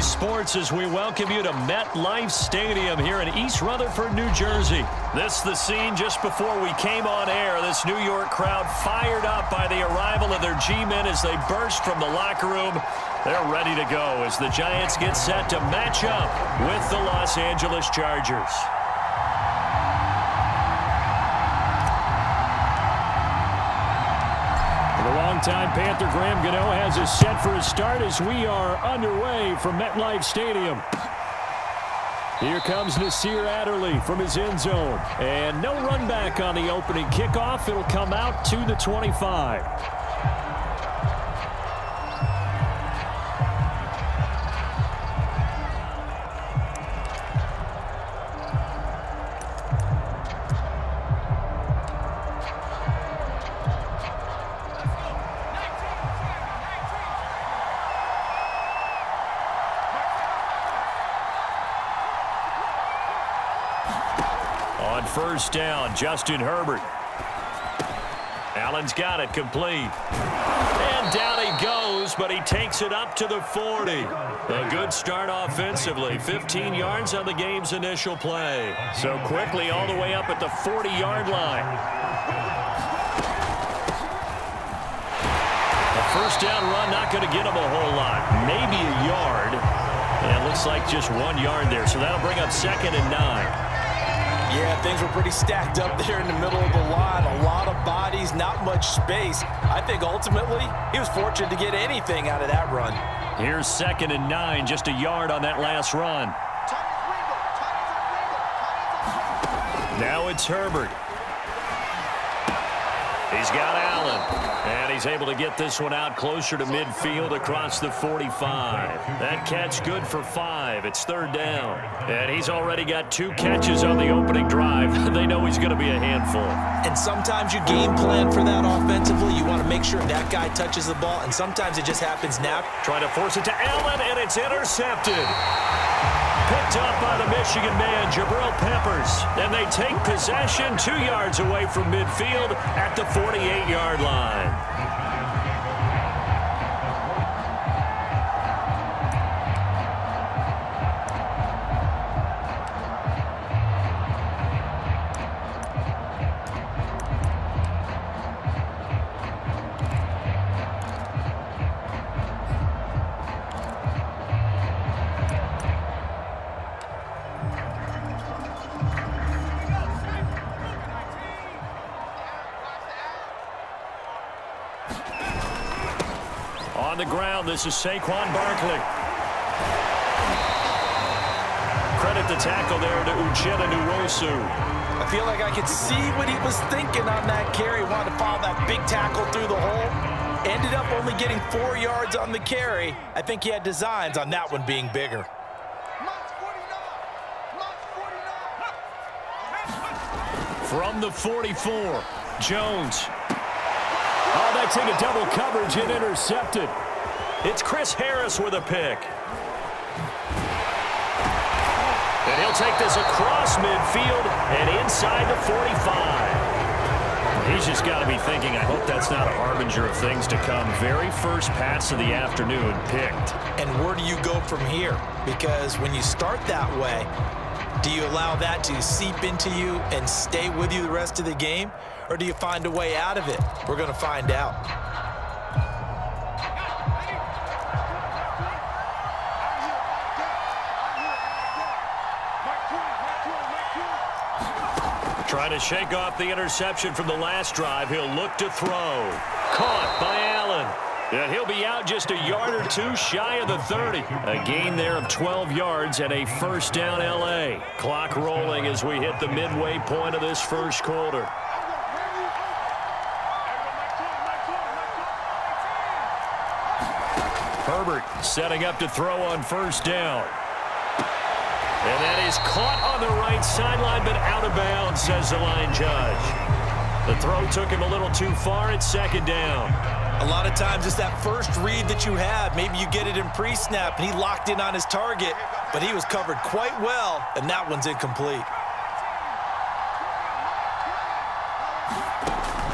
Sports as we welcome you to MetLife Stadium here in East Rutherford, New Jersey. This is the scene just before we came on air. This New York crowd fired up by the arrival of their G-men as they burst from the locker room. They're ready to go as the Giants get set to match up with the Los Angeles Chargers. Longtime Panther Graham Gano has us set for a start as we are underway from MetLife Stadium. Here comes Nasir Adderley from his end zone. And no run back on the opening kickoff. It'll come out to the 25. On first down, Justin Herbert. Allen's got it complete. And down he goes, but he takes it up to the 40. A good start offensively. 15 yards on the game's initial play. So quickly all the way up at the 40-yard line. A first down run not going to get him a whole lot. Maybe a yard. And it looks like just 1 yard there. So that'll bring up 2nd and 9. Yeah, things were pretty stacked up there in the middle of the line. A lot of bodies, not much space. I think ultimately he was fortunate to get anything out of that run. Here's 2nd and 9, just a yard on that last run. Now it's Herbert. He's got Allen. And he's able to get this one out closer to midfield across the 45. That catch good for 5. It's 3rd down. And he's already got 2 catches on the opening drive. They know he's going to be a handful. And sometimes you game plan for that offensively. You want to make sure that guy touches the ball. And sometimes it just happens now. Trying to force it to Allen, and it's intercepted. Picked up by the Michigan man, Jabril Peppers. And they take possession 2 yards away from midfield at the 48-yard line. On the ground, this is Saquon Barkley. Credit the tackle there to Uchenna Nwosu. I feel like I could see what he was thinking on that carry. Wanted to follow that big tackle through the hole. Ended up only getting 4 yards on the carry. I think he had designs on that one being bigger. From the 44, Jones. Oh, that's into double coverage and intercepted. It's Chris Harris with a pick. And he'll take this across midfield and inside the 45. He's just got to be thinking, I hope that's not a harbinger of things to come. Very first pass of the afternoon picked. And where do you go from here? Because when you start that way, do you allow that to seep into you and stay with you the rest of the game? Or do you find a way out of it? We're going to find out. Trying to shake off the interception from the last drive. He'll look to throw. Caught by Allen. And he'll be out just a yard or 2 shy of the 30. A gain there of 12 yards and a first down L.A. Clock rolling as we hit the midway point of this first quarter. Herbert setting up to throw on first down. And that is caught on the right sideline, but out of bounds, says the line judge. The throw took him a little too far. It's 2nd down. A lot of times it's that first read that you have. Maybe you get it in pre-snap, and he locked in on his target, but he was covered quite well, and that one's incomplete.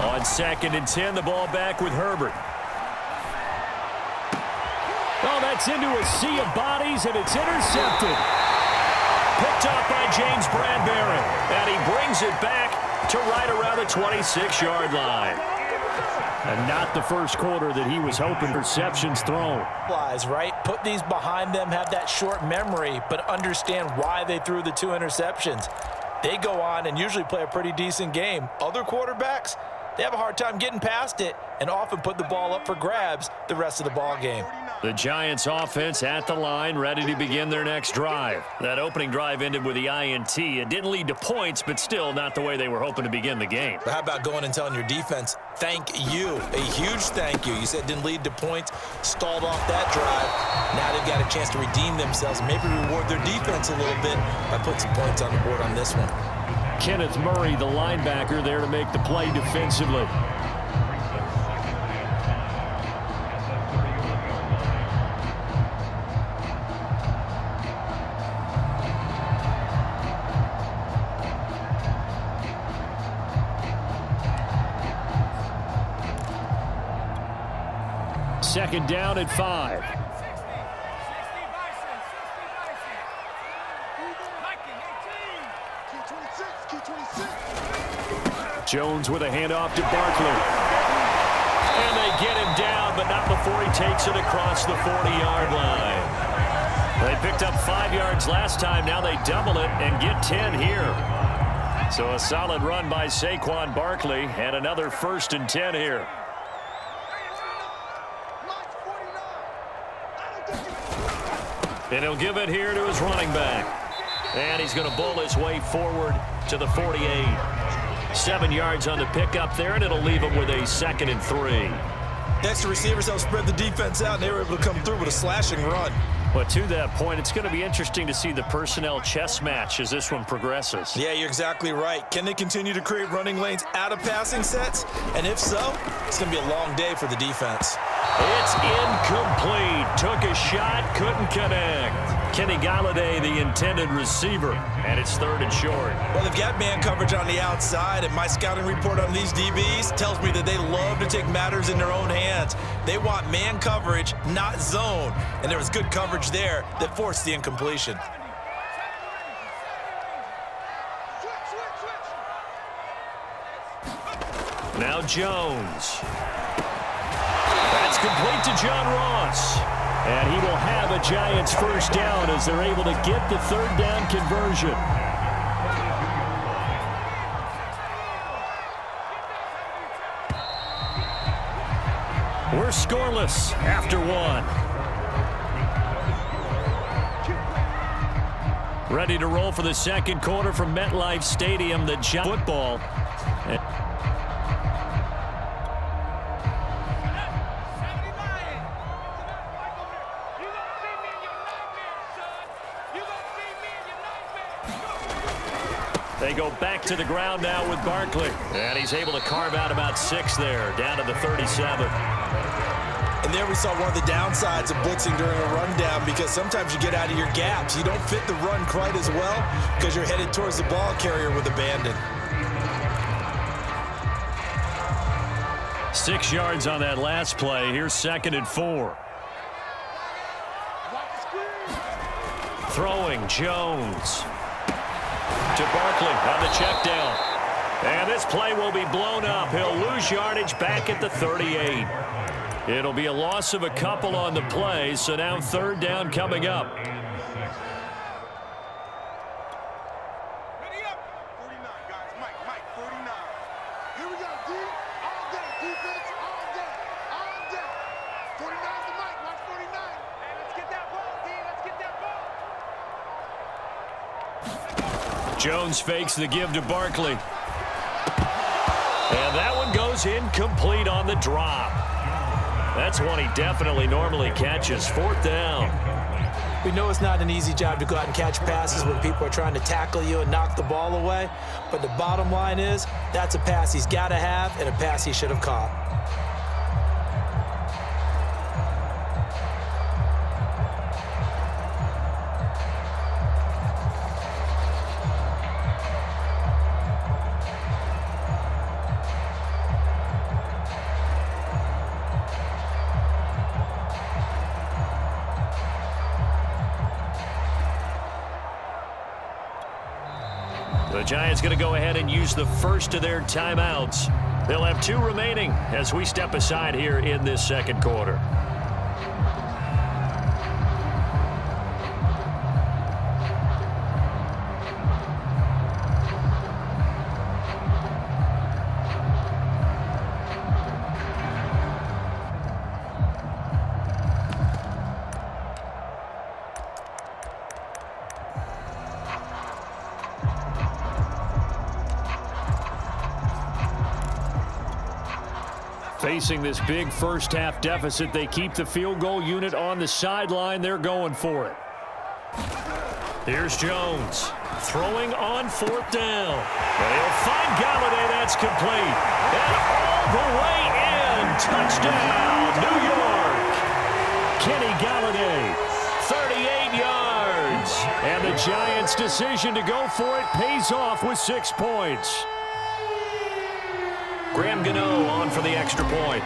On 2nd and 10, the ball back with Herbert. Oh, that's into a sea of bodies. carries, and it's intercepted. Picked up by James Bradbury, and he brings it back to right around the 26-yard line. And not the first quarter that he was hoping. Receptions thrown. Right? Put these behind them, have that short memory, but understand why they threw the 2 interceptions. They go on and usually play a pretty decent game. Other quarterbacks, they have a hard time getting past it and often put the ball up for grabs the rest of the ball game. The Giants offense at the line, ready to begin their next drive. That opening drive ended with the INT. It didn't lead to points, but still not the way they were hoping to begin the game. But how about going and telling your defense, thank you, a huge thank you. You said it didn't lead to points, stalled off that drive. Now they've got a chance to redeem themselves, maybe reward their defense a little bit by putting some points on the board on this one. Kenneth Murray, the linebacker, there to make the play defensively. Second down at 5. Jones with a handoff to Barkley. And they get him down, but not before he takes it across the 40-yard line. They picked up 5 yards last time. Now they double it and get 10 here. So a solid run by Saquon Barkley and another 1st and 10 here. And he'll give it here to his running back. And he's going to bowl his way forward to the 48. 7 yards on the pickup there, and it'll leave him with a 2nd and 3. Next to receivers, they'll spread the defense out, and they were able to come through with a slashing run. But to that point, it's going to be interesting to see the personnel chess match as this one progresses. Yeah, you're exactly right. Can they continue to create running lanes out of passing sets? And if so, it's going to be a long day for the defense. It's incomplete. Took a shot, couldn't connect. Kenny Galladay, the intended receiver, and it's 3rd and short. Well, they've got man coverage on the outside, and my scouting report on these DBs tells me that they love to take matters in their own hands. They want man coverage, not zone, and there was good coverage there that forced the incompletion. Now Jones. That's complete to John Ross. And he will have a Giants 1st down as they're able to get the 3rd down conversion. We're scoreless after 1. Ready to roll for the 2nd quarter from MetLife Stadium. The Giants football. They go back to the ground now with Barkley. And he's able to carve out about 6 there, down to the 37. And there we saw one of the downsides of blitzing during a rundown, because sometimes you get out of your gaps. You don't fit the run quite as well because you're headed towards the ball carrier with abandon. 6 yards on that last play. Here's 2nd and 4. Throwing Jones to Barkley on the check down. And this play will be blown up. He'll lose yardage back at the 38. It'll be a loss of a couple on the play, so now 3rd down coming up. Jones fakes the give to Barkley. And that one goes incomplete on the drop. That's one he definitely normally catches. 4th down. We know it's not an easy job to go out and catch passes when people are trying to tackle you and knock the ball away. But the bottom line is, that's a pass he's got to have and a pass he should have caught. The Giants going to go ahead and use the first of their timeouts. They'll have 2 remaining as we step aside here in this second quarter. Facing this big first-half deficit, they keep the field goal unit on the sideline. They're going for it. Here's Jones throwing on 4th down. They'll find Galladay. That's complete. And all the way in. Touchdown, New York. Kenny Galladay, 38 yards. And the Giants' decision to go for it pays off with 6 points. Graham Gano on for the extra point.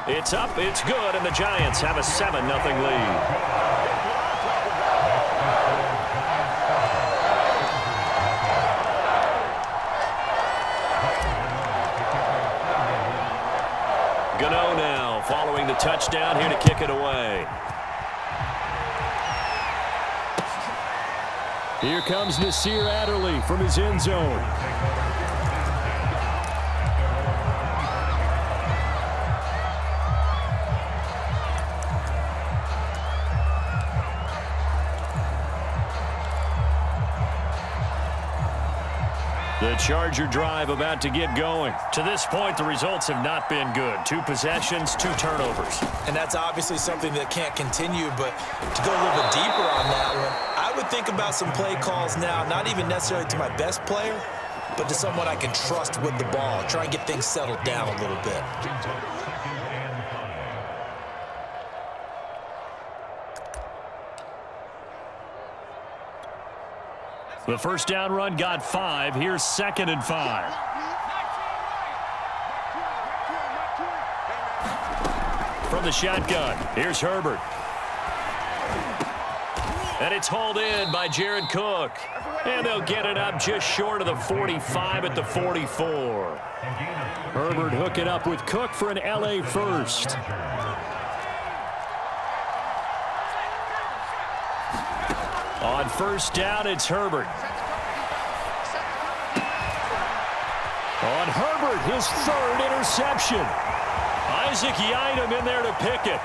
It's up, it's good, and the Giants have a 7-0 lead. Gano now following the touchdown here to kick it away. Here comes Nasir Adderley from his end zone. The Charger drive about to get going. To this point, the results have not been good. 2 possessions, 2 turnovers. And that's obviously something that can't continue, but to go a little bit deeper on that one, I would think about some play calls now, not even necessarily to my best player, but to someone I can trust with the ball. Try and get things settled down a little bit. The first down run got 5. Here's 2nd and 5. From the shotgun, here's Herbert. And it's hauled in by Jared Cook. And they'll get it up just short of the 45 at the 44. Herbert hook it up with Cook for an LA first. On first down, it's Herbert. On Herbert, his 3rd interception. Isaac Yiadom in there to pick it.